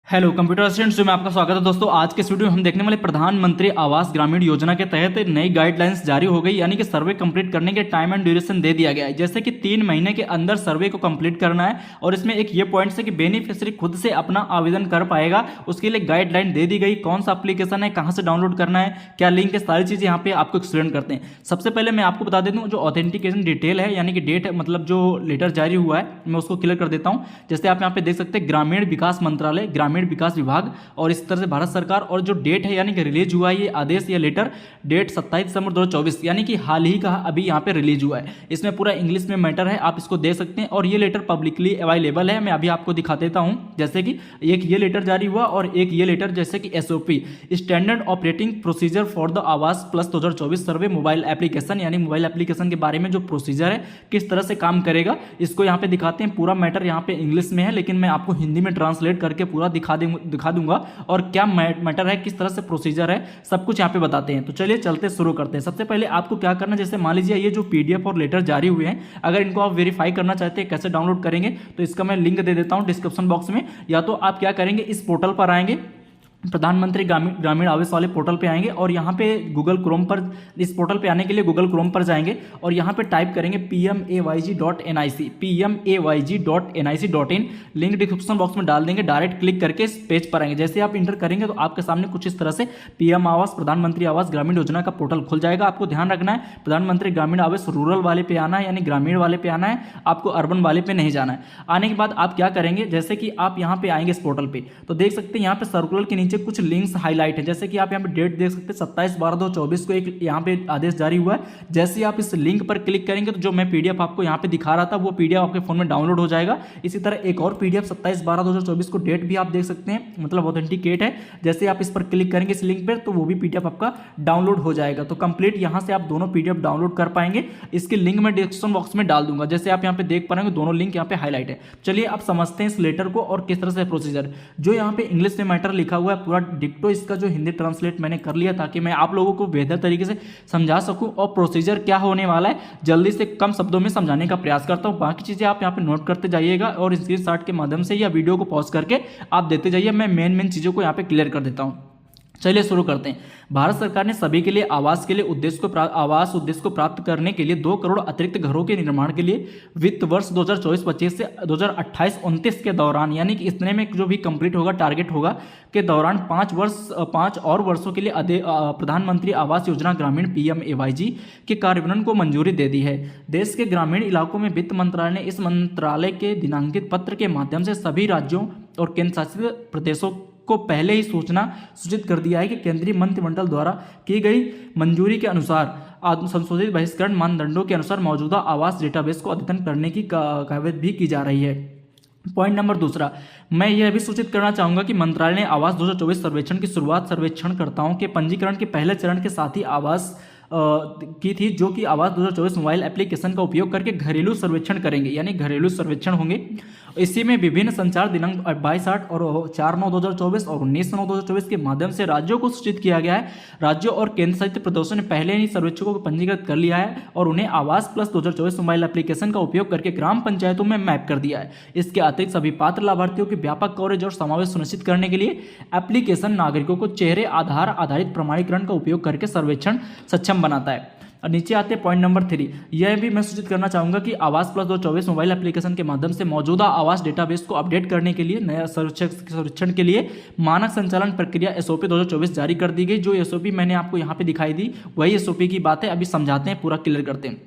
Hello computer students में आपका स्वागत है दोस्तों। आज के इस वीडियो में हम देखने वाले प्रधानमंत्री आवास ग्रामीण योजना के तहत नई गाइडलाइंस जारी हो गई, यानी कि सर्वे कंप्लीट करने के टाइम एंड ड्यूरेशन दे दिया गया है। जैसे कि 3 महीने के अंदर सर्वे को कंप्लीट करना है और इसमें एक ये पॉइंट्स है कि बेनिफिशियरी खुद से अपना आवेदन कर पाएगा, उसके लिए गाइडलाइन दे दी गई। कौन सा एप्लीकेशन है, कहाँ से डाउनलोड करना है, क्या लिंक है, सारी चीज़ें यहाँ पे आपको एक्सप्लेन करते हैं। सबसे पहले मैं आपको बता देता हूँ जो ऑथेंटिकेशन डिटेल है, यानी कि डेट मतलब जो लेटर जारी हुआ है, मैं उसको क्लियर कर देता हूँ। जैसे आप यहाँ पे देख सकते हैं ग्रामीण विकास मंत्रालय, ग्रामीण विकास विभाग और इस तरह से भारत सरकार, और जो डेट है यानी कि रिलीज हुआ है ये आदेश या लेटर, डेट 27 दिसंबर 2024, यानी कि हाल ही का अभी यहाँ पे रिलीज हुआ है। इसमें पूरा इंग्लिश में मैटर है, आप इसको देख सकते हैं और ये लेटर पब्लिकली अवेलेबल है। मैं अभी आपको दिखा देता हूँ। जैसे कि एक ये लेटर जारी हुआ और एक ये लेटर जैसे कि SOP standard operating procedure for the आवास प्लस 2024 सर्वे मोबाइल एप्लीकेशन, यानी मोबाइल एप्लीकेशन के बारे में जो प्रोसीजर है किस तरह से काम करेगा इसको यहाँ पे दिखाते हैं। पूरा मैटर यहाँ पे इंग्लिश में है, लेकिन मैं आपको हिंदी में ट्रांसलेट करके पूरा दिखा दूंगा और क्या मैटर है, किस तरह से प्रोसीजर है, सब कुछ यहाँ पे बताते हैं। तो चलिए चलते शुरू करते हैं। सबसे पहले आपको क्या करना है, जैसे मान लीजिए ये जो पीडीएफ और लेटर जारी हुए हैं, अगर इनको आप वेरीफाई करना चाहते हैं कैसे डाउनलोड करेंगे, तो इसका मैं लिंक दे देता हूँ डिस्क्रिप्शन बॉक्स में। या तो आप क्या करेंगे, इस पोर्टल पर आएंगे, प्रधानमंत्री ग्रामीण आवास वाले पोर्टल पे आएंगे और यहाँ पे गूगल क्रोम पर, इस पोर्टल पे आने के लिए गूगल क्रोम पर जाएंगे और यहाँ पे टाइप करेंगे pmayg.nic, pmayg.nic.in। Link description box में डाल देंगे, डायरेक्ट क्लिक करके इस पेज पर आएंगे। जैसे आप इंटर करेंगे तो आपके सामने कुछ इस तरह से पीएम आवास, प्रधानमंत्री आवास ग्रामीण योजना का पोर्टल खुल जाएगा। आपको ध्यान रखना है प्रधानमंत्री ग्रामीण आवास रूरल वाले पे आना है, यानी ग्रामीण वाले पे आना है, आपको अर्बन वाले पे नहीं जाना है। आने के बाद आप क्या करेंगे, जैसे कि आप यहाँ पे आएंगे इस पोर्टल पे, तो देख सकते हैं यहाँ पे सर्कुलर के नीचे कुछ लिंक्स हाईलाइट है। जैसे कि आप यहाँ पे डेट देख सकते हैं 27/12/2024 को एक यहाँ पे आदेश जारी हुआ है। जैसे आप इस लिंक पर क्लिक करेंगे तो जो मैं पीडीएफ आपको यहाँ पे दिखा रहा था वो पीडीएफ आपके फोन में डाउनलोड हो जाएगा। इसी तरह एक और पीडीएफ 27/12/2024 को डेट भी आप देख सकते हैं, मतलब ऑथेंटिकेट है। जैसे आप इस पर क्लिक करेंगे इस लिंक पर तो वो भी पीडीएफ आपका डाउनलोड हो जाएगा। तो कंप्लीट यहाँ से आप दोनों पीडीएफ डाउनलोड कर पाएंगे। इसकी लिंक मैं डिस्क्रिप्शन बॉक्स में डाल दूंगा। जैसे आप यहाँ पे देख पा रहे हैं दोनों लिंक यहाँ पे हाईलाइट है। चलिए आप समझते हैं इस लेटर को और किस तरह से प्रोसीजर। जो यहाँ पे इंग्लिश में मैटर लिखा हुआ है पूरा डिक्टो इसका जो हिंदी ट्रांसलेट मैंने कर लिया ताकि मैं आप लोगों को बेहतर तरीके से समझा सकूं और प्रोसीजर क्या होने वाला है जल्दी से कम शब्दों में समझाने का प्रयास करता हूं। बाकी चीजें आप यहाँ पे नोट करते जाइएगा और स्क्रीनशॉट के माध्यम से या वीडियो को पॉज करके आप देते जाइए। मैं मेन चीजों को यहाँ पे क्लियर कर देता हूँ। चलिए शुरू करते हैं। भारत सरकार ने सभी के लिए आवास के लिए उद्देश्य को प्राप्त करने के लिए 2 करोड़ अतिरिक्त घरों के निर्माण के लिए वित्त वर्ष 2024-25 से 2028-29 के दौरान, यानी कि इतने में जो भी कंप्लीट होगा टारगेट होगा के दौरान 5 और वर्षों के लिए प्रधानमंत्री आवास योजना ग्रामीण PMAYG के कार्यान्वयन को मंजूरी दे दी है। देश के ग्रामीण इलाकों में वित्त मंत्रालय ने इस मंत्रालय के दिनांकित पत्र के माध्यम से सभी राज्यों और केंद्र शासित प्रदेशों को पहले ही सूचित कर दिया है कि केंद्रीय मंत्रिमंडल द्वारा की गई मंजूरी के अनुसार संशोधित बहिष्करण मानदंडों के अनुसार मौजूदा आवास डेटाबेस को अद्यतन करने की कवायद भी की जा रही है। पॉइंट नंबर दूसरा, मैं यह भी सूचित करना चाहूंगा कि मंत्रालय ने आवास 2024 सर्वेक्षण की शुरुआत सर्वेक्षणकर्ताओं के पंजीकरण के पहले चरण के साथ ही आवास की थी, जो कि आवास 2024 मोबाइल एप्लीकेशन का उपयोग करके घरेलू सर्वेक्षण करेंगे, यानी घरेलू सर्वेक्षण होंगे। इसी में विभिन्न संचार दिनांक 22/8 और 4/9/2024 और 19/9/2024 के माध्यम से राज्यों को सूचित किया गया है। राज्यों और केंद्र शासित प्रदेशों ने पहले ही सर्वेक्षकों को पंजीकृत कर लिया है और उन्हें आवास प्लस 2024 मोबाइल एप्लीकेशन का उपयोग करके ग्राम पंचायतों में मैप कर दिया है। इसके अतिरिक्त सभी पात्र लाभार्थियों के व्यापक कवरेज और समावेश सुनिश्चित करने के लिए एप्लीकेशन नागरिकों को चेहरे आधार आधारित प्रमाणीकरण का उपयोग करके सर्वेक्षण सक्षम बनाता है। और नीचे आते हैं पॉइंट नंबर 3। यह भी मैं सूचित करना चाहूंगा कि आवास प्लस 2024 मोबाइल एप्लीकेशन के माध्यम से मौजूदा आवास डेटाबेस को अपडेट करने के लिए नया सर्वेक्षण के लिए मानक संचालन प्रक्रिया SOP 2024 जारी कर दी गई। जो SOP मैंने आपको यहाँ पे दिखाई दी वही SOP की बात है। अभी समझाते हैं, पूरा क्लियर करते हैं।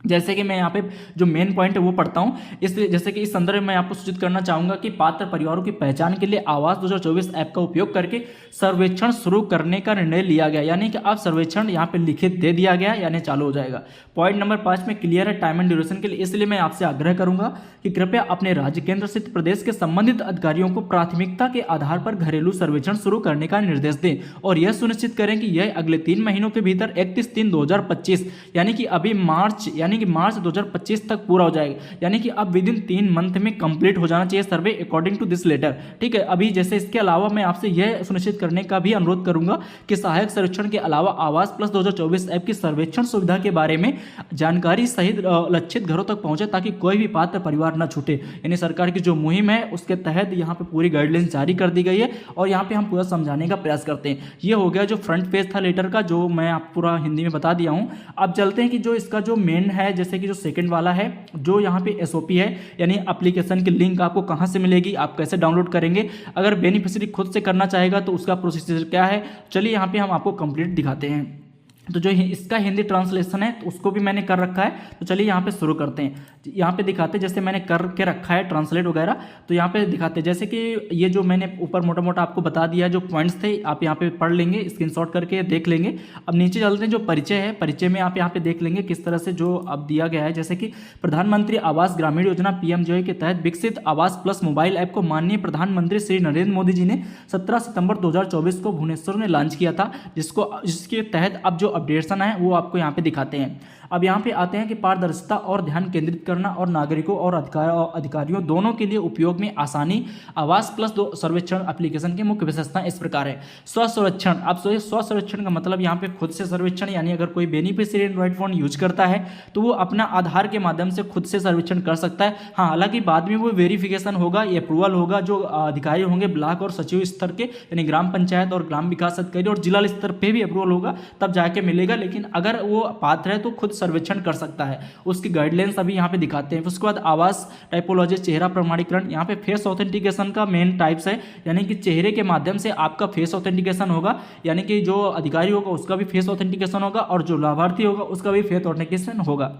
जैसे कि मैं यहाँ पे जो मेन पॉइंट है वो पढ़ता हूँ, इसलिए जैसे कि इस संदर्भ में मैं आपको सूचित करना चाहूंगा कि पात्र परिवारों की पहचान के लिए आवास 2024 ऐप का उपयोग करके सर्वेक्षण शुरू करने का निर्णय लिया गया, यानी कि अब सर्वेक्षण यहाँ पे लिखित दे दिया गया, यानी चालू हो जाएगा। पॉइंट नंबर 5 में क्लियर है टाइम एंड ड्यूरेशन के लिए, इसलिए मैं आपसे आग्रह करूंगा कि कृपया अपने राज्य केंद्र शासित प्रदेश के संबंधित अधिकारियों को प्राथमिकता के आधार पर घरेलू सर्वेक्षण शुरू करने का निर्देश दें और यह सुनिश्चित करें कि यह अगले 3 महीनों के भीतर 31/3/2025 यानी कि अभी मार्च यानी कि मार्च 2025 तक पूरा हो जाएगा, यानी कि अब विद इन 3 मंथ में कंप्लीट हो जाना चाहिए सर्वे अकॉर्डिंग टू दिस लेटर। ठीक है, अभी जैसे इसके अलावा मैं आपसे यह सुनिश्चित करने का भी अनुरोध करूंगा कि सहायक सर्वेक्षण के अलावा आवास प्लस 2024 ऐप की सर्वेक्षण सुविधा के बारे में जानकारी सहित लक्षित घरों तक पहुंचे, ताकि कोई भी पात्र परिवार न छूटे। यानी सरकार की जो मुहिम है उसके तहत यहाँ पे पूरी गाइडलाइंस जारी कर दी गई है और यहाँ पे हम पूरा समझाने का प्रयास करते हैं। ये हो गया जो फ्रंट पेज था लेटर का, जो मैं आप पूरा हिंदी में बता दिया हूँ। अब चलते हैं कि जो इसका जो मेन है, जैसे कि जो सेकंड वाला है, जो यहाँ पे एसओपी है, यानी एप्लीकेशन की लिंक आपको कहाँ से मिलेगी, आप कैसे डाउनलोड करेंगे, अगर बेनिफिशियरी खुद से करना चाहेगा तो उसका प्रोसीजर क्या है। चलिए यहाँ पे हम आपको कंप्लीट दिखाते हैं। तो जो इसका हिंदी ट्रांसलेशन है तो उसको भी मैंने कर रखा है, तो चलिए यहाँ पे शुरू करते हैं। यहाँ पे दिखाते हैं, जैसे मैंने करके रखा है ट्रांसलेट वगैरह, तो यहाँ पे दिखाते हैं जैसे कि ये जो मैंने ऊपर मोटा मोटा आपको बता दिया जो पॉइंट्स थे, आप यहाँ पे पढ़ लेंगे, स्क्रीनशॉट करके देख लेंगे। अब नीचे चलते हैं, जो परिचय है, परिचय में आप यहाँ पे देख लेंगे किस तरह से जो अब दिया गया है। जैसे कि प्रधानमंत्री आवास ग्रामीण योजना PMJY के तहत विकसित आवास प्लस मोबाइल ऐप को माननीय प्रधानमंत्री श्री नरेंद्र मोदी जी ने 17 सितंबर 2024 को भुवनेश्वर में लॉन्च किया था, जिसके तहत अब जो अपडेशन है वो आपको यहाँ पे दिखाते हैं। अब यहाँ पे आते हैं कि पारदर्शिता और ध्यान केंद्रित करना और नागरिकों और अधिकारियों दोनों के लिए उपयोग में आसानी। आवास प्लस सर्वेक्षण एप्लीकेशन की मुख्य विशेषताएं इस प्रकार है। स्व सर्वेक्षण, आप सोचिए स्व सर्वेक्षण का मतलब यहाँ पे खुद से सर्वेक्षण, यानी अगर कोई बेनिफिशियरी एंड्रॉइड फोन यूज करता है तो वो अपना आधार के माध्यम से खुद से सर्वेक्षण कर सकता है। हाँ, हालांकि बाद में वो वेरिफिकेशन होगा, ये अप्रूवल होगा, जो अधिकारी होंगे ब्लॉक और सचिव स्तर के, यानी ग्राम पंचायत और ग्राम विकास अधिकारी और जिला स्तर पर भी अप्रूवल होगा, तब जाके मिलेगा। लेकिन अगर वो पात्र है तो खुद सर्वेक्षण कर सकता है। उसकी गाइडलाइंस अभी यहाँ पे दिखाते हैं। उसके बाद आवास टाइपोलॉजी, चेहरा प्रमाणीकरण, यहाँ पे फेस ऑथेंटिकेशन का मेन टाइप्स है, यानी कि चेहरे के माध्यम से आपका फेस ऑथेंटिकेशन होगा, यानी कि जो अधिकारी होगा उसका भी फेस ऑथेंटिकेशन होगा और जो लाभार्थी होगा उसका भी फेस ऑथेंटिकेशन होगा।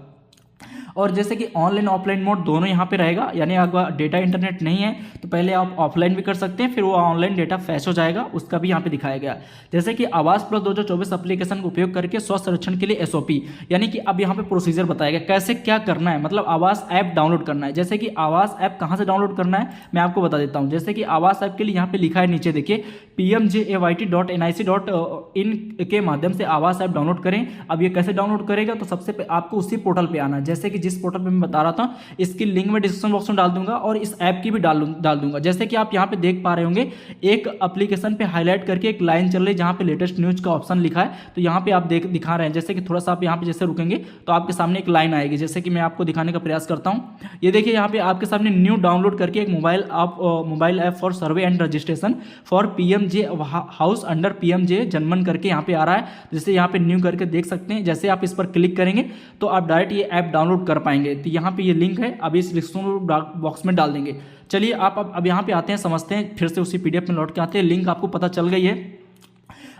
और जैसे कि ऑनलाइन ऑफलाइन मोड दोनों यहाँ पे रहेगा, यानी अगर डेटा इंटरनेट नहीं है तो पहले आप ऑफलाइन भी कर सकते हैं, फिर वो ऑनलाइन डेटा फैच हो जाएगा, उसका भी यहाँ पे दिखाया गया। जैसे कि आवास प्लस 2024 एप्लीकेशन का उपयोग करके स्व सर्वेक्षण के लिए एसओपी, यानी कि अब यहाँ पे प्रोसीजर बताया गया कैसे क्या करना है, मतलब आवास ऐप डाउनलोड करना है। जैसे कि आवास ऐप कहाँ से डाउनलोड करना है मैं आपको बता देता हूँ। जैसे कि आवास ऐप के लिए यहाँ पे लिखा है नीचे देखिए, PMJAYT.nic.in के माध्यम से आवास ऐप डाउनलोड करें। अब ये कैसे डाउनलोड करेगा, तो सबसे आपको उसी पोर्टल पे आना है, जैसे कि जिस पोर्टल पे मैं बता रहा था, इसकी लिंक मैं डिस्क्रिप्शन बॉक्स में डाल दूंगा और इस ऐप की भी डाल दूंगा। जैसे कि आप यहाँ पे देख पा रहे होंगे, एक एप्लीकेशन पे हाईलाइट करके एक लाइन चल रही है जहाँ पे लेटेस्ट न्यूज का ऑप्शन लिखा है, तो यहाँ पे आप दिखा रहे हैं। जैसे कि थोड़ा सा आप यहाँ पे जैसे रुकेंगे तो आपके सामने एक लाइन आएगी, जैसे कि मैं आपको दिखाने का प्रयास करता हूँ। ये देखिए यहाँ पे आपके सामने न्यू डाउनलोड करके एक mobile app for survey and registration for PMJ house under PMJ जनमन करके यहाँ पे आ रहा है। जैसे यहाँ पे न्यू करके देख सकते हैं, जैसे आप इस पर क्लिक करेंगे तो आप डायरेक्ट ये ऐप डाउनलोड कर पाएंगे। तो यहाँ पे ये लिंक है, अभी इस डिस्क्रिप्शन बॉक्स में डाल देंगे। चलिए आप अब यहाँ पे आते हैं, समझते हैं, फिर से उसी PDF में लौट के आते हैं। लिंक आपको पता चल गई है।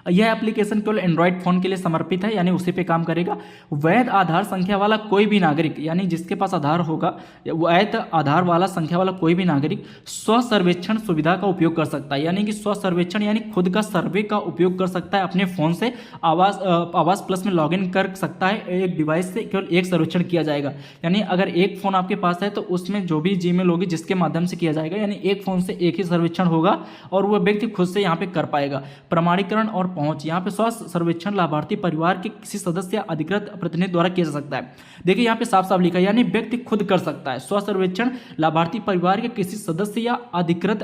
यह एप्लीकेशन केवल एंड्रॉइड फोन के लिए समर्पित है, यानी उसी पे काम करेगा। वैध आधार संख्या वाला कोई भी नागरिक, यानी जिसके पास आधार होगा, वैध आधार वाला संख्या वाला कोई भी नागरिक स्व सर्वेक्षण सुविधा का उपयोग कर सकता है। यानी कि स्व सर्वेक्षण यानी खुद का सर्वे का उपयोग कर सकता है अपने फोन से। आवास प्लस में लॉगिन कर सकता है। एक डिवाइस से केवल एक सर्वेक्षण किया जाएगा, यानी अगर एक फोन आपके पास है तो उसमें जो भी जीमेल होगी जिसके माध्यम से किया जाएगा, यानी एक फोन से एक ही सर्वेक्षण होगा और वह व्यक्ति खुद से यहाँ पे कर पाएगा। प्रमाणीकरण और पहुंच, यहाँ पे स्व सर्वेक्षण लाभार्थी परिवार के किसी सदस्य या अधिकृत प्रतिनिधि द्वारा किया जा सकता है। देखिए यहाँ पे साफ साफ लिखा है, यानी व्यक्ति खुद कर सकता है। स्व सर्वेक्षण लाभार्थी परिवार के किसी सदस्य या अधिकृत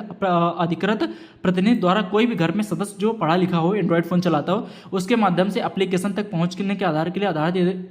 प्रतिनिधि द्वारा कोई भी घर में सदस्य जो पढ़ा लिखा हो, एंड्रॉइड फोन चलाता हो, उसके माध्यम से एप्लीकेशन तक पहुंचने के आधार के लिए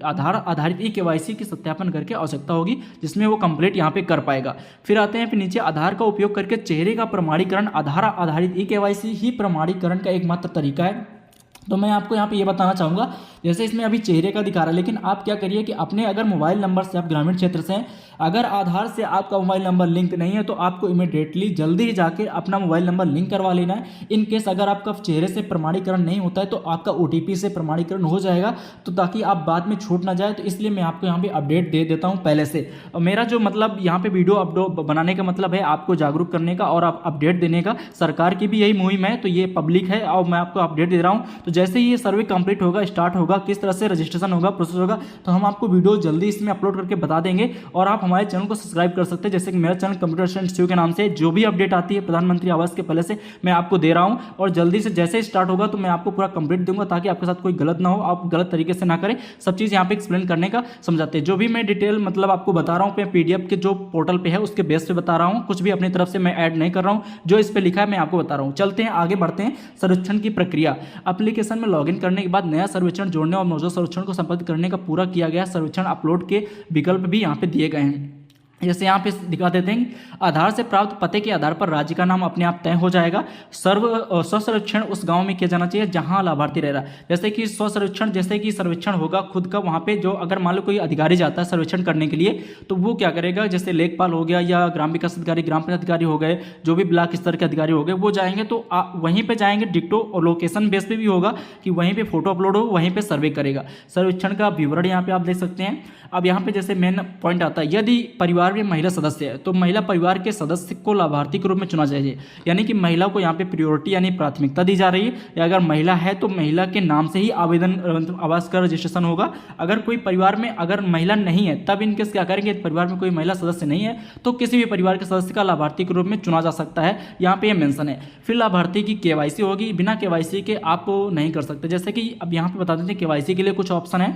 आधार आधारित KYC की सत्यापन करके आवश्यकता होगी, जिसमें वो कंप्लीट यहाँ पे कर पाएगा। फिर आते हैं फिर नीचे, आधार का उपयोग करके चेहरे का प्रमाणीकरण। आधार आधारित KYC ही प्रमाणीकरण का एकमात्र तरीका है। तो मैं आपको यहाँ पे ये बताना चाहूँगा, जैसे इसमें अभी चेहरे का दिखा रहा है, लेकिन आप क्या करिए कि अपने अगर मोबाइल नंबर से, आप ग्रामीण क्षेत्र से हैं, अगर आधार से आपका मोबाइल नंबर लिंक नहीं है तो आपको इमीडिएटली जल्दी ही जाके अपना मोबाइल नंबर लिंक करवा लेना है। इन केस अगर आपका चेहरे से प्रमाणीकरण नहीं होता है तो आपका OTP से प्रमाणीकरण हो जाएगा, तो ताकि आप बाद में छूट ना जाए। तो इसलिए मैं आपको यहाँ पे अपडेट दे देता हूँ पहले से। मेरा जो मतलब यहाँ पे वीडियो बनाने का मतलब है आपको जागरूक करने का और आप अपडेट देने का। सरकार की भी यही मुहिम है, तो ये पब्लिक है और मैं आपको अपडेट दे रहा हूँ। तो जैसे ही ये सर्वे कंप्लीट होगा, स्टार्ट होगा, किस तरह से रजिस्ट्रेशन होगा, प्रोसेस होगा, तो हम आपको वीडियो जल्दी इसमें अपलोड करके बता देंगे। और आप हमारे चैनल को सब्सक्राइब कर सकते हैं, जैसे कि मेरा चैनल कंप्यूटर स्टूडियो के नाम से जो भी अपडेट आती है प्रधानमंत्री आवास के पहले से मैं आपको दे रहा हूं, और जल्दी से जैसे स्टार्ट होगा तो मैं आपको पूरा कंप्लीट दूंगा, ताकि आपके साथ कोई गलत ना हो, आप गलत तरीके से ना करें। सब चीज़ यहाँ पे एक्सप्लेन करने का समझाते हैं। जो भी मैं डिटेल मतलब आपको बता रहा हूँ पीडीएफ के जो पोर्टल पे है उसके बेस पे बता रहा हूँ, कुछ भी अपनी तरफ से मैं ऐड नहीं कर रहा हूँ, जो इस पे लिखा है मैं आपको बता रहा हूँ। चलते हैं आगे बढ़ते हैं। सर्वेक्षण की प्रक्रिया, एप्लीकेशन में लॉगिन करने के बाद नया सर्वेक्षण जोड़ने और मौजूदा सर्वेक्षण को संपादित करने का पूरा किया गया सर्वेक्षण अपलोड के विकल्प भी यहाँ पे दिए गए हैं। जैसे यहाँ पे दिखा देते हैं, आधार से प्राप्त पते के आधार पर राज्य का नाम अपने आप तय हो जाएगा। स्व सर्वेक्षण उस गांव में किया जाना चाहिए जहां लाभार्थी रह रहा है। जैसे कि स्व सर्वेक्षण, जैसे कि सर्वेक्षण होगा खुद का, वहां पे जो अगर मान लो कोई अधिकारी जाता है सर्वेक्षण करने के लिए, तो वो क्या करेगा, जैसे लेखपाल हो गया या ग्राम विकास अधिकारी, ग्राम पंचायत अधिकारी हो गए, जो भी ब्लॉक स्तर के अधिकारी हो गए, वो जाएंगे तो वहीं पर जाएंगे डिक्टो, और लोकेशन बेस पे भी होगा कि वहीं पर फोटो अपलोड हो, वहीं पर सर्वे करेगा। सर्वेक्षण का विवरण यहाँ पे आप देख सकते हैं। अब यहाँ पे जैसे मेन पॉइंट आता है, यदि परिवार में महिला सदस्य है तो महिला परिवार के सदस्य को लाभार्थी के रूप में चुना चाहिए, यानी कि महिला को यहाँ पे प्रायोरिटी यानी प्राथमिकता दी जा रही है। या अगर महिला है तो महिला के नाम से ही आवेदन आवास का रजिस्ट्रेशन होगा। अगर कोई परिवार में अगर महिला नहीं है तब इनकेस क्या करेंगे, परिवार में कोई महिला सदस्य नहीं है तो किसी भी परिवार के सदस्य का लाभार्थी के रूप में चुना जा सकता है, यहाँ पे ये मेंशन है। फिर लाभार्थी की केवाईसी होगी, बिना केवाईसी के आप नहीं कर सकते। जैसे कि अब यहाँ पे बता देते हैं केवाईसी के लिए कुछ ऑप्शन है।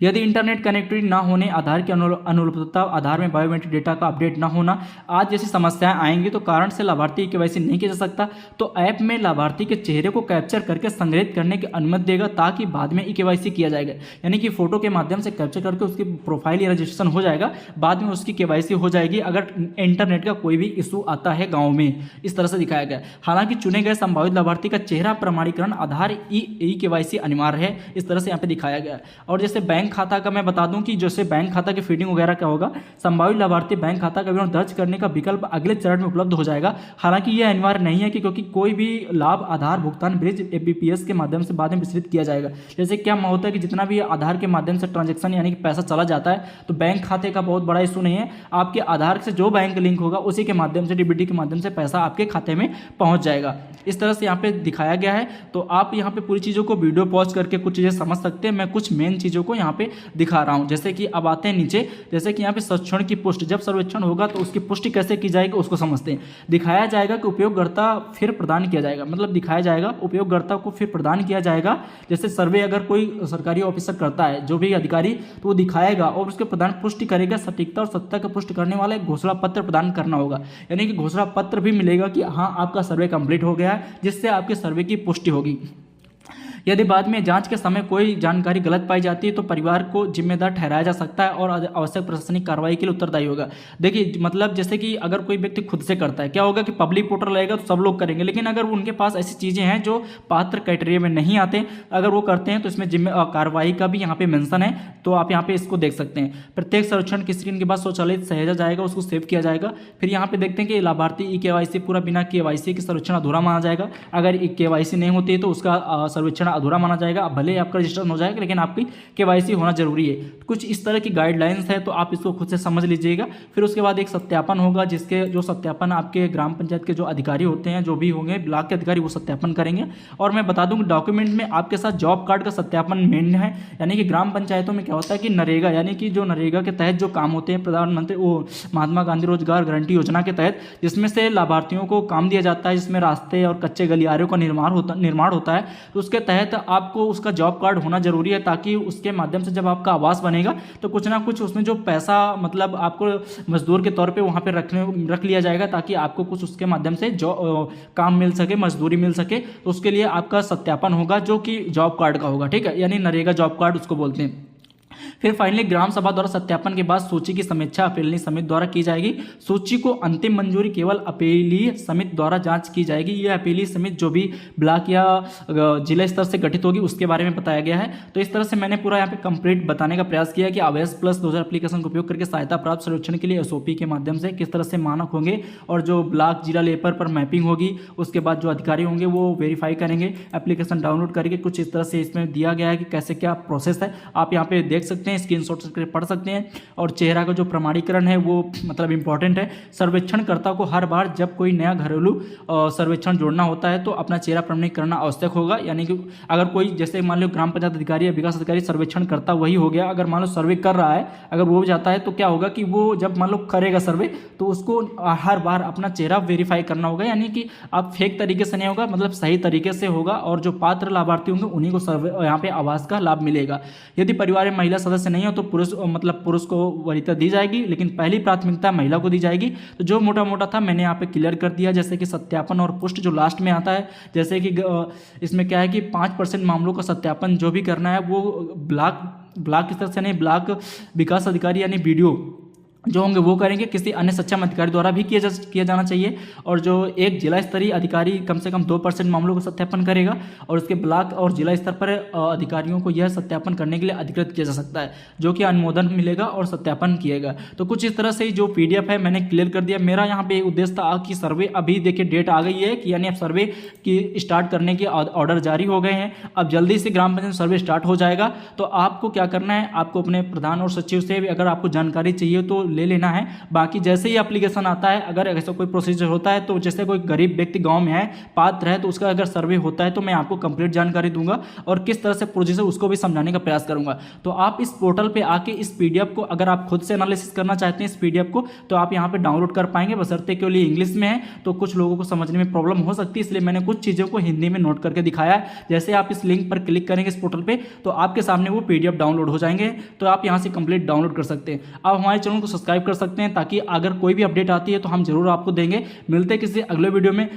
यदि इंटरनेट कनेक्टिविटी ना होने, आधार की अनुपलब्धता, आधार में बायोमेट्रिक डेटा का अपडेट ना होना, आज जैसी समस्याएं आएंगी तो कारण से लाभार्थी की केवाईसी नहीं किया जा सकता, तो ऐप में लाभार्थी के चेहरे को कैप्चर करके संग्रहित करने की अनुमति देगा, ताकि बाद में ई केवाईसी किया जाएगा। यानी कि फोटो के माध्यम से कैप्चर करके उसकी प्रोफाइल या रजिस्ट्रेशन हो जाएगा, बाद में उसकी केवाईसी हो जाएगी अगर इंटरनेट का कोई भी इशू आता है गाँव में। इस तरह से दिखाया गया। हालांकि चुने गए संभावित लाभार्थी का चेहरा प्रमाणीकरण आधार ई केवाईसी अनिवार्य है, इस तरह से यहाँ पे दिखाया गया। और जैसे बैंक खाता का मैं बता दूं कि जैसे बैंक खाता की फीडिंग वगैरह क्या होगा, संभावित लाभार्थी बैंक खाता का विवरण दर्ज करने का विकल्प अगले चरण में उपलब्ध हो जाएगा। हालांकि यह अनिवार्य नहीं है कि क्योंकि कोई भी लाभ आधार भुगतान ब्रिज एबीपीएस के माध्यम से बाद में विस्तृत किया जाएगा। जैसे क्या होता है कि जितना भी आधार के माध्यम से ट्रांजेक्शन यानी कि पैसा चला जाता है, तो बैंक खाते का बहुत बड़ा इशू नहीं है। आपके आधार से जो बैंक लिंक होगा उसी के माध्यम से, डीबीटी के माध्यम से पैसा आपके खाते में पहुंच जाएगा। इस तरह से यहाँ पे दिखाया गया है। तो आप यहाँ पे पूरी चीज़ों को वीडियो पॉज करके कुछ चीज़ें समझ सकते हैं। मैं कुछ मेन चीज़ों को यहाँ पे दिखा रहा हूँ। जैसे कि अब आते हैं नीचे, जैसे कि यहाँ पे सर्वेक्षण की पुष्टि, जब सर्वेक्षण होगा तो उसकी पुष्टि कैसे की जाएगी उसको समझते हैं। दिखाया जाएगा कि उपयोगकर्ता फिर प्रदान किया जाएगा, मतलब दिखाया जाएगा उपयोगकर्ता को फिर प्रदान किया जाएगा। जैसे सर्वे अगर कोई सरकारी ऑफिसर करता है, जो भी अधिकारी, तो वो दिखाएगा और उसके प्रदान पुष्टि करेगा। सटीकता और सत्यता का पुष्टि करने वाला एक घोषणा पत्र प्रदान करना होगा, यानी कि घोषणा पत्र भी मिलेगा कि हाँ आपका सर्वे कंप्लीट हो गया है, जिससे आपके सर्वे की पुष्टि होगी। यदि बाद में जांच के समय कोई जानकारी गलत पाई जाती है तो परिवार को जिम्मेदार ठहराया जा सकता है और आवश्यक प्रशासनिक कार्रवाई के लिए उत्तरदायी होगा। देखिए मतलब जैसे कि अगर कोई व्यक्ति खुद से करता है, क्या होगा कि पब्लिक पोर्टल रहेगा तो सब लोग करेंगे, लेकिन अगर उनके पास ऐसी चीज़ें हैं जो पात्र क्राइटेरिया में नहीं आते, अगर वो करते हैं तो इसमें कार्रवाई का भी यहाँ पे मेंशन है। तो आप यहाँ पे इसको देख सकते हैं। प्रत्येक सर्वेक्षण की स्क्रीन के बाद स्वचालित सहेजा जाएगा, उसको सेव किया जाएगा। फिर यहाँ पे देखते हैं कि लाभार्थी ई केवाईसी पूरा बिना केवाईसी के सर्वेक्षण अधूरा माना जाएगा। अगर ई केवाईसी नहीं होती है तो उसका सर्वेक्षण अधूरा माना जाएगा। भले ही आपका रजिस्ट्रेशन हो जाएगा लेकिन आपकी केवाईसी होना जरूरी है। कुछ इस तरह की गाइडलाइंस है, तो आप इसको खुद से समझ लीजिएगा। फिर उसके बाद एक सत्यापन होगा, जिसके जो सत्यापन आपके ग्राम पंचायत के जो अधिकारी होते हैं, जो भी होंगे ब्लॉक के अधिकारी, वो सत्यापन करेंगे। और मैं बता दूं कि डॉक्यूमेंट में आपके साथ जॉब कार्ड का सत्यापन मेन है। यानी कि ग्राम पंचायतों में क्या होता है कि नरेगा, यानी कि जो नरेगा के तहत जो काम होते हैं, प्रधानमंत्री महात्मा गांधी रोजगार गारंटी योजना के तहत, जिसमें से लाभार्थियों को काम दिया जाता है, जिसमें रास्ते और कच्चे गलियारों का निर्माण होता है, तो उसके तहत आपको उसका जॉब कार्ड होना जरूरी है, ताकि उसके माध्यम से जब आपका आवास बनेगा तो कुछ ना कुछ उसमें जो पैसा मतलब आपको मजदूर के तौर पे वहाँ पे रख लिया जाएगा, ताकि आपको कुछ उसके माध्यम से काम मिल सके, मजदूरी मिल सके। तो उसके लिए आपका सत्यापन होगा, जो कि जॉब कार्ड का होगा, ठीक है, यानी नरेगा जॉब कार्ड उसको बोलते हैं। फिर फाइनली ग्राम सभा द्वारा सत्यापन के बाद सूची की समीक्षा अपीलीय समिति द्वारा की जाएगी। सूची को अंतिम मंजूरी केवल अपीलीय समिति द्वारा जांच की जाएगी। यह अपीलीय समिति जो भी ब्लॉक या जिला स्तर से गठित होगी उसके बारे में बताया गया है। तो इस तरह से मैंने पूरा यहाँ पे कंप्लीट बताने का प्रयास किया कि आवास प्लस 2000 एप्लीकेशन का उपयोग करके सहायता प्राप्त सर्वेक्षण के लिए एसओपी के माध्यम से किस तरह से मानक होंगे, और जो ब्लॉक जिला लेवल पर मैपिंग होगी, उसके बाद जो अधिकारी होंगे वो वेरीफाई करेंगे, एप्लीकेशन डाउनलोड करके कुछ इस तरह से इसमें दिया गया है कि कैसे क्या प्रोसेस है। आप यहाँ पे देख सकते हैं, स्क्रीनशॉट करके पढ़ सकते हैं। और चेहरा का जो प्रमाणीकरण है वो मतलब इंपॉर्टेंट है। सर्वेक्षणकर्ता को हर बार जब कोई नया घरेलू सर्वेक्षण जोड़ना होता है तो अपना चेहरा प्रमाणित करना आवश्यक होगा। यानी कि अगर कोई जैसे मान लो ग्राम पंचायत अधिकारी या विकास अधिकारी सर्वेक्षण करता वही हो गया, अगर मान लो सर्वे कर रहा है, अगर वो जाता है तो क्या होगा कि वो जब मान लो करेगा सर्वे तो उसको हर बार अपना चेहरा वेरीफाई करना होगा। यानी कि आप फेक तरीके से नहीं होगा, मतलब सही तरीके से होगा और जो पात्र लाभार्थी होंगे उन्हीं को सर्वे यहाँ पे आवास का लाभ मिलेगा। यदि परिवार में महिला सदस्य नहीं हो तो पुरुष को वरीयता दी जाएगी, लेकिन पहली प्राथमिकता महिला को दी जाएगी। तो जो मोटा मोटा था मैंने यहाँ पे क्लियर कर दिया। जैसे कि सत्यापन और पुष्ट जो लास्ट में आता है, जैसे कि इसमें क्या है कि 5% मामलों का सत्यापन जो भी करना है वो ब्लॉक स्तर से नहीं, ब्लॉक विकास अधिकारी यानी BDO जो होंगे वो करेंगे, किसी अन्य सक्षम अधिकारी द्वारा भी किया जाना चाहिए। और जो एक जिला स्तरीय अधिकारी कम से कम 2% मामलों का सत्यापन करेगा और उसके ब्लॉक और जिला स्तर पर अधिकारियों को यह सत्यापन करने के लिए अधिकृत किया जा सकता है, जो कि अनुमोदन मिलेगा और सत्यापन किएगा। तो कुछ इस तरह से जो PDF है मैंने क्लियर कर दिया। मेरा यहाँ पे उद्देश्य था कि सर्वे अभी देखिए डेट आ गई है कि यानी अब सर्वे की स्टार्ट करने के ऑर्डर जारी हो गए हैं। अब जल्दी से ग्राम पंचायत सर्वे स्टार्ट हो जाएगा। तो आपको क्या करना है, आपको अपने प्रधान और सचिव से अगर आपको जानकारी चाहिए तो ले लेना है। बाकी जैसे ही एप्लीकेशन आता है, अगर ऐसा कोई प्रोसीजर होता है तो जैसे कोई गरीब व्यक्ति गांव में है, पात्र है, तो उसका अगर सर्वे होता है तो मैं आपको कंप्लीट जानकारी दूंगा और किस तरह से प्रोसीजर उसको भी समझाने का प्रयास करूंगा। तो आप इस पोर्टल पे आके इस PDF को अगर आप खुद से एनालिसिस करना चाहते हैं इस PDF को तो आप यहाँ पे डाउनलोड कर पाएंगे, बशर्ते के लिए इंग्लिश में है तो कुछ लोगों को समझने में प्रॉब्लम हो सकती है, इसलिए मैंने कुछ चीज़ों को हिंदी में नोट करके दिखाया है। जैसे आप इस लिंक पर क्लिक करेंगे इस पोर्टल पे तो आपके सामने वो PDF डाउनलोड हो जाएंगे, तो आप यहाँ से कंप्लीट डाउनलोड कर सकते हैं। आप हमारे चैनल को सब्सक्राइब कर सकते हैं ताकि अगर कोई भी अपडेट आती है तो हम जरूर आपको देंगे। मिलते हैं किसी अगले वीडियो में।